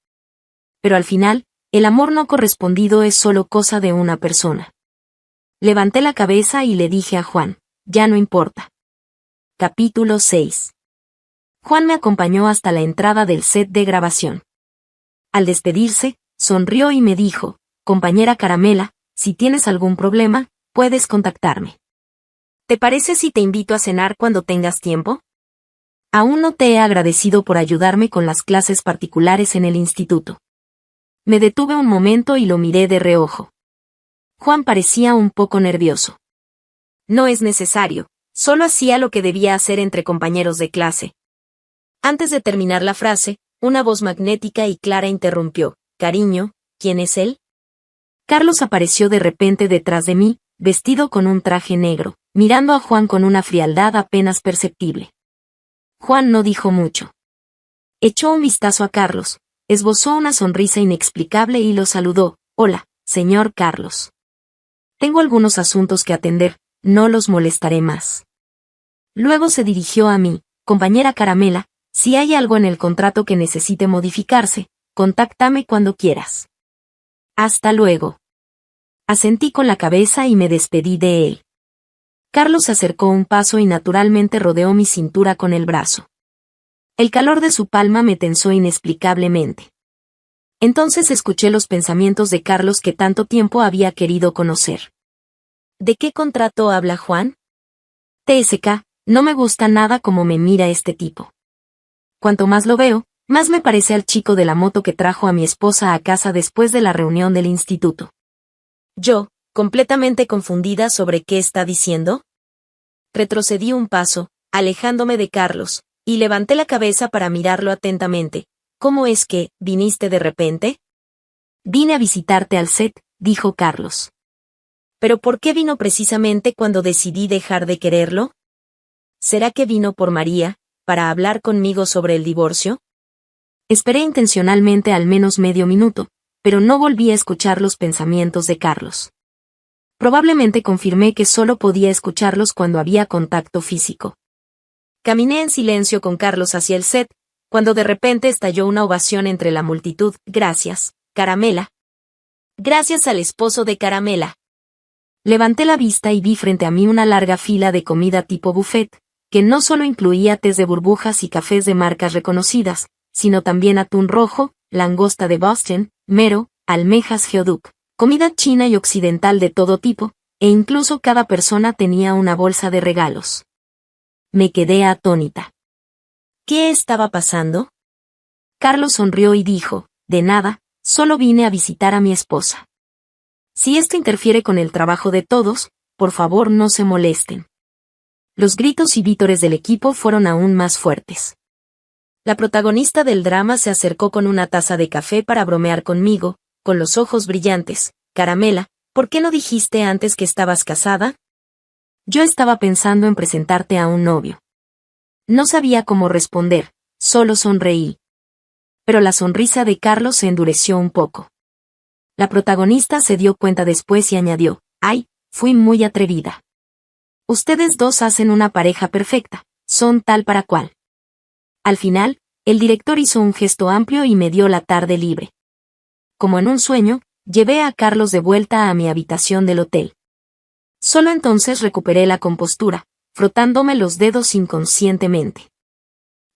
Pero al final, el amor no correspondido es solo cosa de una persona. Levanté la cabeza y le dije a Juan, ya no importa. Capítulo 6. Juan me acompañó hasta la entrada del set de grabación. Al despedirse, sonrió y me dijo, compañera Caramela, si tienes algún problema, puedes contactarme. ¿Te parece si te invito a cenar cuando tengas tiempo? Aún no te he agradecido por ayudarme con las clases particulares en el instituto. Me detuve un momento y lo miré de reojo. Juan parecía un poco nervioso. No es necesario, solo hacía lo que debía hacer entre compañeros de clase. Antes de terminar la frase, una voz magnética y clara interrumpió. Cariño, ¿quién es él? Carlos apareció de repente detrás de mí, vestido con un traje negro, mirando a Juan con una frialdad apenas perceptible. Juan no dijo mucho. Echó un vistazo a Carlos, esbozó una sonrisa inexplicable y lo saludó. Hola, señor Carlos. Tengo algunos asuntos que atender, no los molestaré más. Luego se dirigió a mí, compañera Caramela, si hay algo en el contrato que necesite modificarse, contáctame cuando quieras. Hasta luego. Asentí con la cabeza y me despedí de él. Carlos se acercó un paso y naturalmente rodeó mi cintura con el brazo. El calor de su palma me tensó inexplicablemente. Entonces escuché los pensamientos de Carlos que tanto tiempo había querido conocer. ¿De qué contrato habla Juan? TSK, no me gusta nada cómo me mira este tipo. Cuanto más lo veo, más me parece al chico de la moto que trajo a mi esposa a casa después de la reunión del instituto. Yo, completamente confundida sobre qué está diciendo, retrocedí un paso, alejándome de Carlos, y levanté la cabeza para mirarlo atentamente. ¿Cómo es que, viniste de repente? Vine a visitarte al set, dijo Carlos. ¿Pero por qué vino precisamente cuando decidí dejar de quererlo? ¿Será que vino por María, para hablar conmigo sobre el divorcio? Esperé intencionalmente al menos medio minuto, pero no volví a escuchar los pensamientos de Carlos. Probablemente confirmé que solo podía escucharlos cuando había contacto físico. Caminé en silencio con Carlos hacia el set, cuando de repente estalló una ovación entre la multitud. Gracias, Caramela. Gracias al esposo de Caramela. Levanté la vista y vi frente a mí una larga fila de comida tipo buffet, que no solo incluía tés de burbujas y cafés de marcas reconocidas, sino también atún rojo, langosta de Boston, mero, almejas geoduck, comida china y occidental de todo tipo, e incluso cada persona tenía una bolsa de regalos. Me quedé atónita. ¿Qué estaba pasando? Carlos sonrió y dijo, de nada, solo vine a visitar a mi esposa. Si esto interfiere con el trabajo de todos, por favor no se molesten. Los gritos y vítores del equipo fueron aún más fuertes. La protagonista del drama se acercó con una taza de café para bromear conmigo, con los ojos brillantes. Caramela, ¿por qué no dijiste antes que estabas casada? Yo estaba pensando en presentarte a un novio. No sabía cómo responder, solo sonreí. Pero la sonrisa de Carlos se endureció un poco. La protagonista se dio cuenta después y añadió, ay, fui muy atrevida. Ustedes dos hacen una pareja perfecta, son tal para cual. Al final, el director hizo un gesto amplio y me dio la tarde libre. Como en un sueño, llevé a Carlos de vuelta a mi habitación del hotel. Solo entonces recuperé la compostura, frotándome los dedos inconscientemente.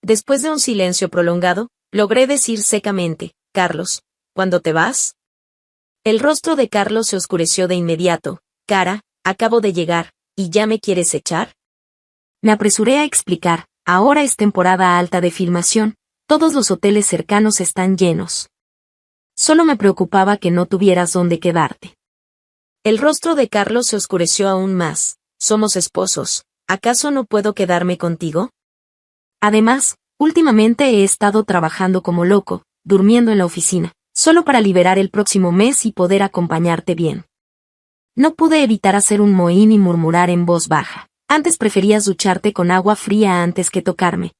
Después de un silencio prolongado, logré decir secamente, Carlos, ¿cuándo te vas? El rostro de Carlos se oscureció de inmediato. Cara, acabo de llegar, ¿y ya me quieres echar? Me apresuré a explicar, ahora es temporada alta de filmación, todos los hoteles cercanos están llenos. Solo me preocupaba que no tuvieras dónde quedarte. El rostro de Carlos se oscureció aún más. Somos esposos, ¿acaso no puedo quedarme contigo? Además, últimamente he estado trabajando como loco, durmiendo en la oficina, solo para liberar el próximo mes y poder acompañarte bien. No pude evitar hacer un mohín y murmurar en voz baja. Antes preferías ducharte con agua fría antes que tocarme.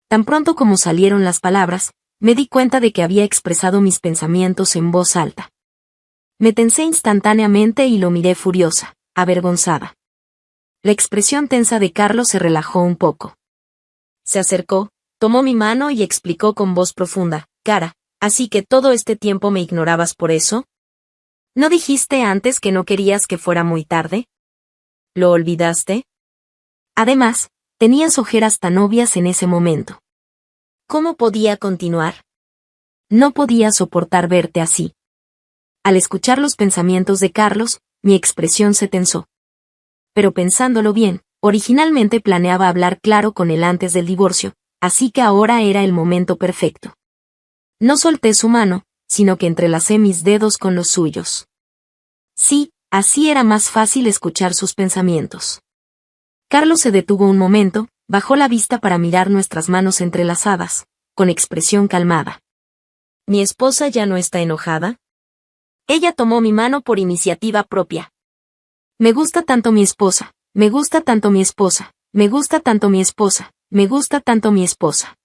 Tan pronto como salieron las palabras, me di cuenta de que había expresado mis pensamientos en voz alta. Me tensé instantáneamente y lo miré furiosa, avergonzada. La expresión tensa de Carlos se relajó un poco. Se acercó, Tomó mi mano y explicó con voz profunda, Cara, ¿así que todo este tiempo me ignorabas por eso? ¿No dijiste antes que no querías que fuera muy tarde? ¿Lo olvidaste? Además, tenías ojeras tan obvias en ese momento. ¿Cómo podía continuar? No podía soportar verte así. Al escuchar los pensamientos de Carlos, mi expresión se tensó. Pero pensándolo bien, originalmente planeaba hablar claro con él antes del divorcio, así que ahora era el momento perfecto. No solté su mano, sino que entrelacé mis dedos con los suyos. Sí, así era más fácil escuchar sus pensamientos. Carlos se detuvo un momento, bajó la vista para mirar nuestras manos entrelazadas, con expresión calmada. ¿Mi esposa ya no está enojada? Ella tomó mi mano por iniciativa propia. Me gusta tanto mi esposa, me gusta tanto mi esposa, me gusta tanto mi esposa, me gusta tanto mi esposa.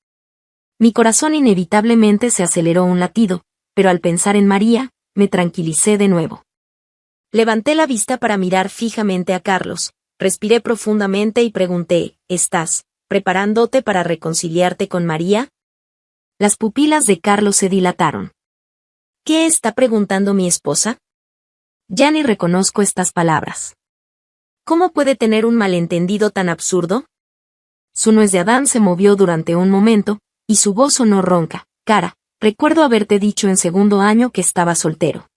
Mi corazón inevitablemente se aceleró un latido, pero al pensar en María, me tranquilicé de nuevo. Levanté la vista para mirar fijamente a Carlos, respiré profundamente y pregunté, ¿estás preparándote para reconciliarte con María? Las pupilas de Carlos se dilataron. ¿Qué está preguntando mi esposa? Ya ni reconozco estas palabras. ¿Cómo puede tener un malentendido tan absurdo? Su nuez de Adán se movió durante un momento, y su voz sonó ronca. Cara, recuerdo haberte dicho en segundo año que estaba soltero.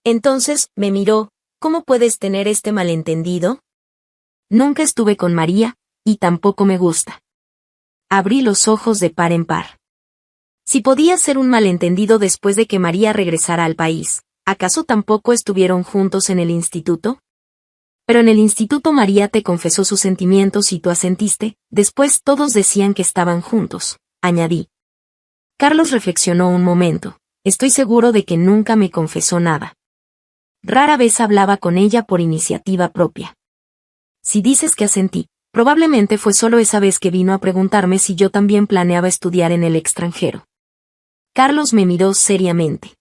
Entonces, me miró, ¿cómo puedes tener este malentendido? Nunca estuve con María, y tampoco me gusta. Abrí los ojos de par en par. Si podía ser un malentendido después de que María regresara al país, ¿acaso tampoco estuvieron juntos en el instituto? Pero en el instituto María te confesó sus sentimientos y tú asentiste, después todos decían que estaban juntos, añadí. Carlos reflexionó un momento, estoy seguro de que nunca me confesó nada. Rara vez hablaba con ella por iniciativa propia. Si dices que asentí, probablemente fue solo esa vez que vino a preguntarme si yo también planeaba estudiar en el extranjero. Carlos me miró seriamente.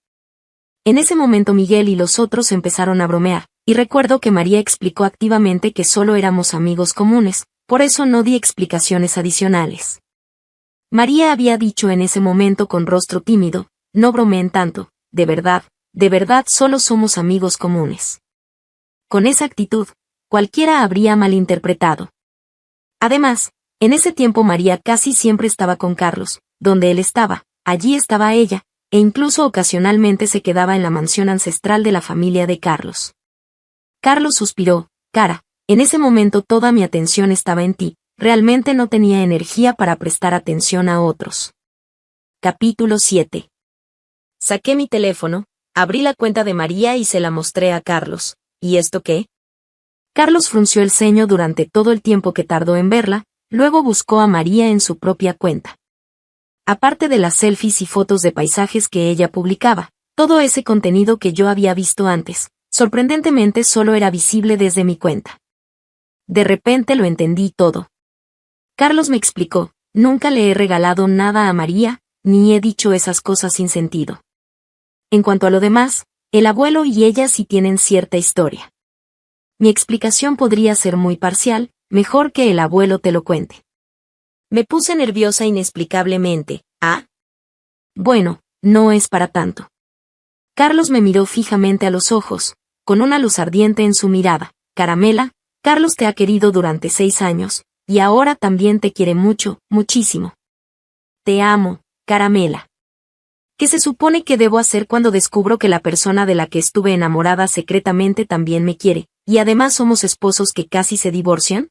En ese momento Miguel y los otros empezaron a bromear, y recuerdo que María explicó activamente que solo éramos amigos comunes, por eso no di explicaciones adicionales. María había dicho en ese momento con rostro tímido, no bromeen tanto, de verdad solo somos amigos comunes. Con esa actitud, cualquiera habría malinterpretado. Además, en ese tiempo María casi siempre estaba con Carlos, donde él estaba, allí estaba ella, e incluso ocasionalmente se quedaba en la mansión ancestral de la familia de Carlos. Carlos suspiró, Cara, en ese momento toda mi atención estaba en ti, realmente no tenía energía para prestar atención a otros. Capítulo 7. Saqué mi teléfono, abrí la cuenta de María y se la mostré a Carlos. ¿Y esto qué? Carlos frunció el ceño durante todo el tiempo que tardó en verla, luego buscó a María en su propia cuenta. Aparte de las selfies y fotos de paisajes que ella publicaba, todo ese contenido que yo había visto antes, sorprendentemente solo era visible desde mi cuenta. De repente lo entendí todo. Carlos me explicó, nunca le he regalado nada a María, ni he dicho esas cosas sin sentido. En cuanto a lo demás, el abuelo y ella sí tienen cierta historia. Mi explicación podría ser muy parcial, mejor que el abuelo te lo cuente. Me puse nerviosa inexplicablemente. ¿Ah? Bueno, no es para tanto. Carlos me miró fijamente a los ojos, con una luz ardiente en su mirada. Caramela, Carlos te ha querido durante 6 años, y ahora también te quiere mucho, muchísimo. Te amo, Caramela. ¿Qué se supone que debo hacer cuando descubro que la persona de la que estuve enamorada secretamente también me quiere, y además somos esposos que casi se divorcian?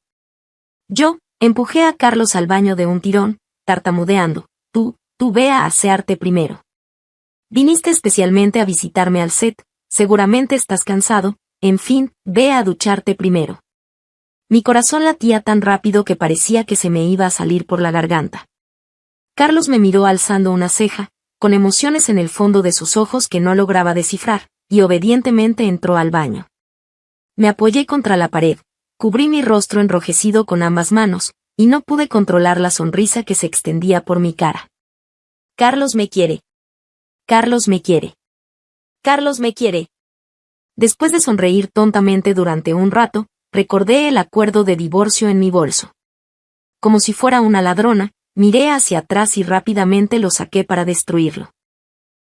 Yo empujé a Carlos al baño de un tirón, tartamudeando, tú ve a asearte primero. Viniste especialmente a visitarme al set, seguramente estás cansado, en fin, ve a ducharte primero. Mi corazón latía tan rápido que parecía que se me iba a salir por la garganta. Carlos me miró alzando una ceja, con emociones en el fondo de sus ojos que no lograba descifrar, y obedientemente entró al baño. Me apoyé contra la pared, cubrí mi rostro enrojecido con ambas manos, y no pude controlar la sonrisa que se extendía por mi cara. Carlos me quiere. Carlos me quiere. Carlos me quiere. Después de sonreír tontamente durante un rato, recordé el acuerdo de divorcio en mi bolso. Como si fuera una ladrona, miré hacia atrás y rápidamente lo saqué para destruirlo.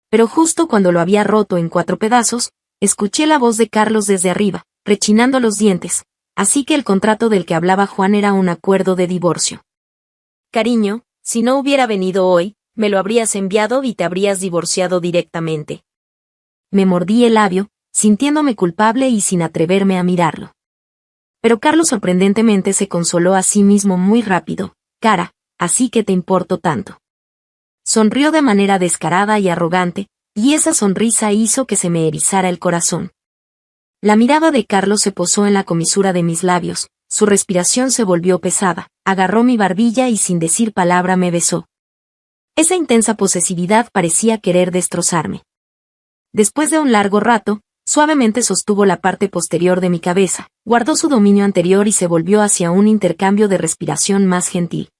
Pero justo cuando lo había roto en 4 pedazos, escuché la voz de Carlos desde arriba, rechinando los dientes, así que el contrato del que hablaba Juan era un acuerdo de divorcio. Cariño, si no hubiera venido hoy, me lo habrías enviado y te habrías divorciado directamente. Me mordí el labio, sintiéndome culpable y sin atreverme a mirarlo. Pero Carlos sorprendentemente se consoló a sí mismo muy rápido. Cara, así que te importo tanto. Sonrió de manera descarada y arrogante, y esa sonrisa hizo que se me erizara el corazón. La mirada de Carlos se posó en la comisura de mis labios, su respiración se volvió pesada, agarró mi barbilla y sin decir palabra me besó. Esa intensa posesividad parecía querer destrozarme. Después de un largo rato, suavemente sostuvo la parte posterior de mi cabeza, guardó su dominio anterior y se volvió hacia un intercambio de respiración más gentil.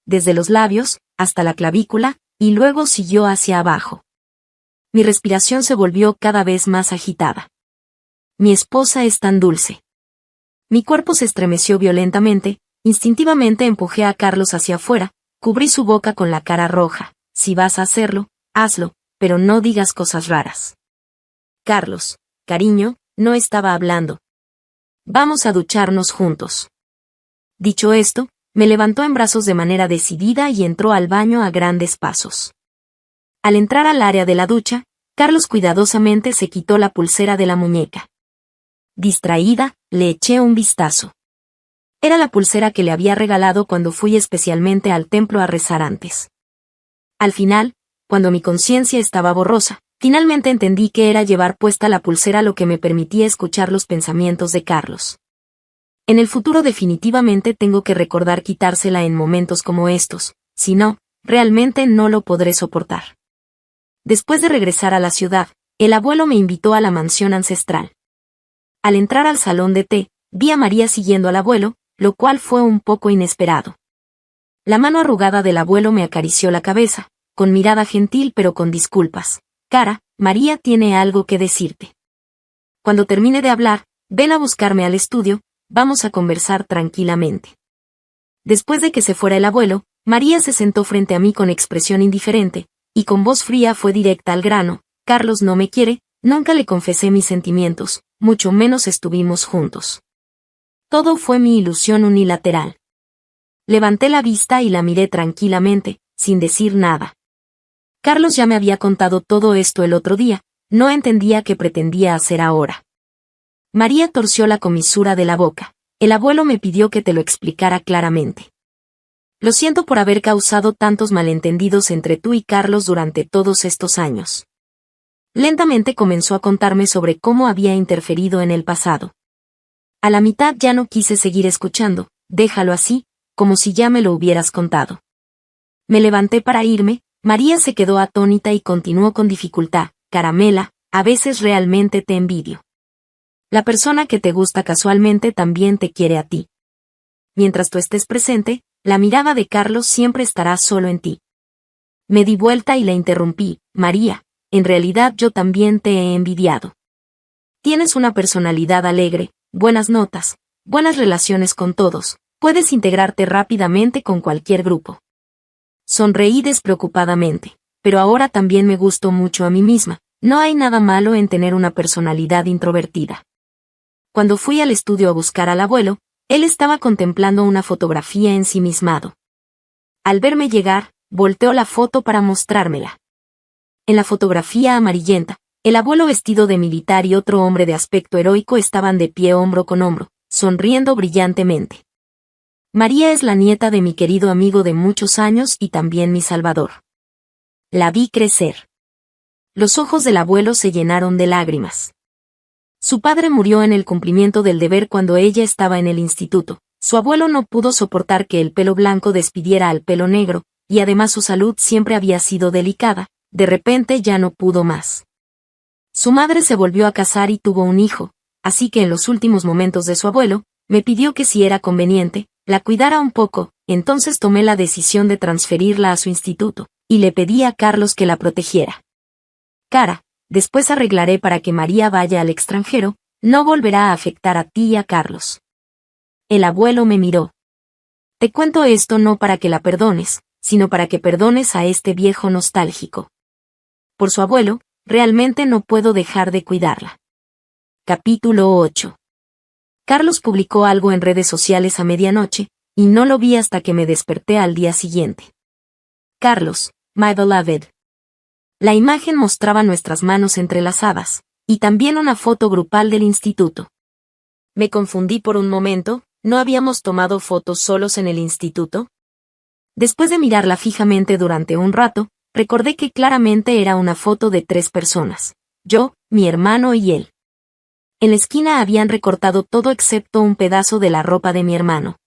Desde los labios, hasta la clavícula, y luego siguió hacia abajo. Mi respiración se volvió cada vez más agitada. Mi esposa es tan dulce. Mi cuerpo se estremeció violentamente, instintivamente empujé a Carlos hacia afuera, cubrí su boca con la cara roja. Si vas a hacerlo, hazlo, pero no digas cosas raras. Carlos, cariño, no estaba hablando. Vamos a ducharnos juntos. Dicho esto, me levantó en brazos de manera decidida y entró al baño a grandes pasos. Al entrar al área de la ducha, Carlos cuidadosamente se quitó la pulsera de la muñeca. Distraída, le eché un vistazo. Era la pulsera que le había regalado cuando fui especialmente al templo a rezar antes. Al final, cuando mi conciencia estaba borrosa, finalmente entendí que era llevar puesta la pulsera lo que me permitía escuchar los pensamientos de Carlos. En el futuro definitivamente tengo que recordar quitársela en momentos como estos, si no, realmente no lo podré soportar. Después de regresar a la ciudad, el abuelo me invitó a la mansión ancestral. Al entrar al salón de té, vi a María siguiendo al abuelo, lo cual fue un poco inesperado. La mano arrugada del abuelo me acarició la cabeza, con mirada gentil pero con disculpas. Cara, María tiene algo que decirte. Cuando termine de hablar, ven a buscarme al estudio, vamos a conversar tranquilamente. Después de que se fuera el abuelo, María se sentó frente a mí con expresión indiferente, y con voz fría fue directa al grano. Carlos no me quiere, nunca le confesé mis sentimientos, mucho menos estuvimos juntos. Todo fue mi ilusión unilateral. Levanté la vista y la miré tranquilamente, sin decir nada. Carlos ya me había contado todo esto el otro día, no entendía qué pretendía hacer ahora. María torció la comisura de la boca. El abuelo me pidió que te lo explicara claramente. Lo siento por haber causado tantos malentendidos entre tú y Carlos durante todos estos años. Lentamente comenzó a contarme sobre cómo había interferido en el pasado. A la mitad ya no quise seguir escuchando, déjalo así, como si ya me lo hubieras contado. Me levanté para irme, María se quedó atónita y continuó con dificultad. Caramela, a veces realmente te envidio. La persona que te gusta casualmente también te quiere a ti. Mientras tú estés presente, la mirada de Carlos siempre estará solo en ti. Me di vuelta y la interrumpí. María, en realidad yo también te he envidiado. Tienes una personalidad alegre, buenas notas, buenas relaciones con todos, puedes integrarte rápidamente con cualquier grupo. Sonreí despreocupadamente, pero ahora también me gusto mucho a mí misma, no hay nada malo en tener una personalidad introvertida. Cuando fui al estudio a buscar al abuelo, él estaba contemplando una fotografía ensimismado. Al verme llegar, volteó la foto para mostrármela. En la fotografía amarillenta, el abuelo vestido de militar y otro hombre de aspecto heroico estaban de pie hombro con hombro, sonriendo brillantemente. María es la nieta de mi querido amigo de muchos años y también mi salvador. La vi crecer. Los ojos del abuelo se llenaron de lágrimas. Su padre murió en el cumplimiento del deber cuando ella estaba en el instituto. Su abuelo no pudo soportar que el pelo blanco despidiera al pelo negro, y además su salud siempre había sido delicada, de repente ya no pudo más. Su madre se volvió a casar y tuvo un hijo, así que en los últimos momentos de su abuelo, me pidió que si era conveniente, la cuidara un poco, entonces tomé la decisión de transferirla a su instituto, y le pedí a Carlos que la protegiera. Cara, después arreglaré para que María vaya al extranjero, no volverá a afectar a ti y a Carlos. El abuelo me miró. Te cuento esto no para que la perdones, sino para que perdones a este viejo nostálgico. Por su abuelo, realmente no puedo dejar de cuidarla. Capítulo 8. Carlos publicó algo en redes sociales a medianoche, y no lo vi hasta que me desperté al día siguiente. Carlos, my beloved. La imagen mostraba nuestras manos entrelazadas, y también una foto grupal del instituto. Me confundí por un momento, ¿no habíamos tomado fotos solos en el instituto? Después de mirarla fijamente durante un rato, recordé que claramente era una foto de 3 personas, yo, mi hermano y él. En la esquina habían recortado todo excepto un pedazo de la ropa de mi hermano.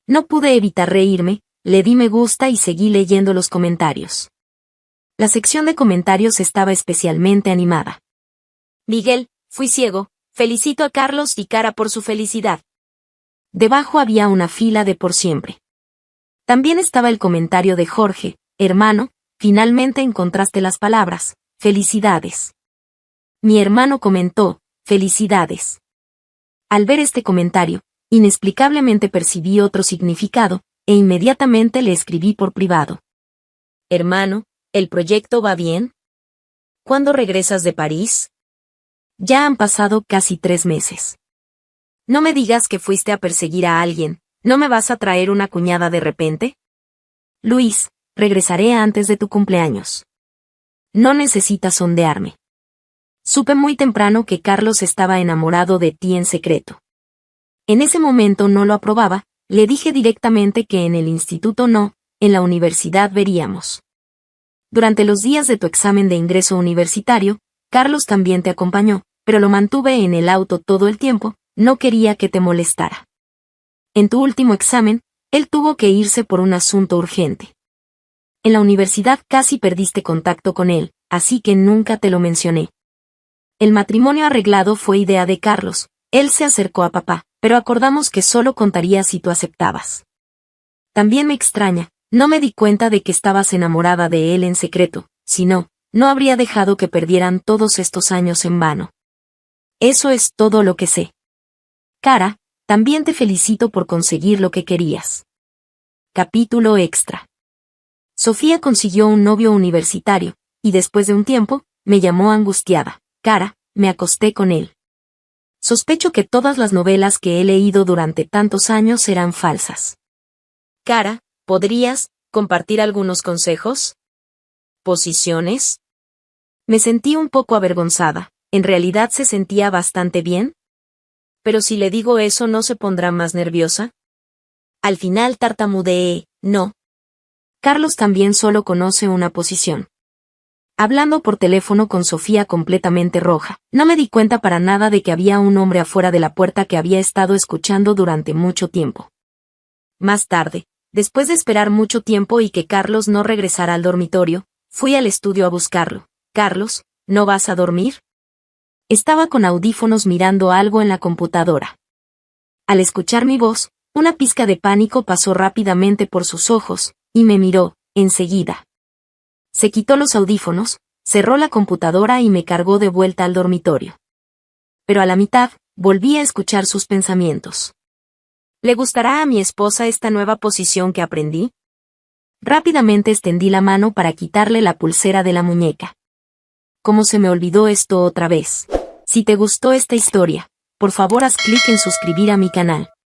No pude evitar reírme, le di me gusta y seguí leyendo los comentarios. La sección de comentarios estaba especialmente animada. Miguel, fui ciego, felicito a Carlos y Cara por su felicidad. Debajo había una fila de por siempre. También estaba el comentario de Jorge, hermano, finalmente encontraste las palabras, felicidades. Mi hermano comentó, felicidades. Al ver este comentario, inexplicablemente percibí otro significado, e inmediatamente le escribí por privado. Hermano, ¿el proyecto va bien? ¿Cuándo regresas de París? Ya han pasado casi 3 meses. No me digas que fuiste a perseguir a alguien, ¿no me vas a traer una cuñada de repente? Luis, regresaré antes de tu cumpleaños. No necesitas sondearme. Supe muy temprano que Carlos estaba enamorado de ti en secreto. En ese momento no lo aprobaba, le dije directamente que en el instituto no, en la universidad veríamos. Durante los días de tu examen de ingreso universitario, Carlos también te acompañó, pero lo mantuve en el auto todo el tiempo, no quería que te molestara. En tu último examen, él tuvo que irse por un asunto urgente. En la universidad casi perdiste contacto con él, así que nunca te lo mencioné. El matrimonio arreglado fue idea de Carlos, él se acercó a papá, pero acordamos que solo contaría si tú aceptabas. También me extraña, no me di cuenta de que estabas enamorada de él en secreto, si no, no habría dejado que perdieran todos estos años en vano. Eso es todo lo que sé. Cara, también te felicito por conseguir lo que querías. Capítulo extra. Sofía consiguió un novio universitario, y después de un tiempo, me llamó angustiada. Cara, me acosté con él. Sospecho que todas las novelas que he leído durante tantos años eran falsas. Cara, ¿podrías compartir algunos consejos? ¿Posiciones? Me sentí un poco avergonzada, ¿en realidad se sentía bastante bien? Pero si le digo eso ¿no se pondrá más nerviosa? Al final tartamudeé, no. Carlos también solo conoce una posición. Hablando por teléfono con Sofía completamente roja, no me di cuenta para nada de que había un hombre afuera de la puerta que había estado escuchando durante mucho tiempo. Más tarde, después de esperar mucho tiempo y que Carlos no regresara al dormitorio, fui al estudio a buscarlo. Carlos, ¿no vas a dormir? Estaba con audífonos mirando algo en la computadora. Al escuchar mi voz, una pizca de pánico pasó rápidamente por sus ojos, y me miró, enseguida. Se quitó los audífonos, cerró la computadora y me cargó de vuelta al dormitorio. Pero a la mitad, volví a escuchar sus pensamientos. ¿Le gustará a mi esposa esta nueva posición que aprendí? Rápidamente extendí la mano para quitarle la pulsera de la muñeca. ¿Cómo se me olvidó esto otra vez? Si te gustó esta historia, por favor haz clic en suscribir a mi canal.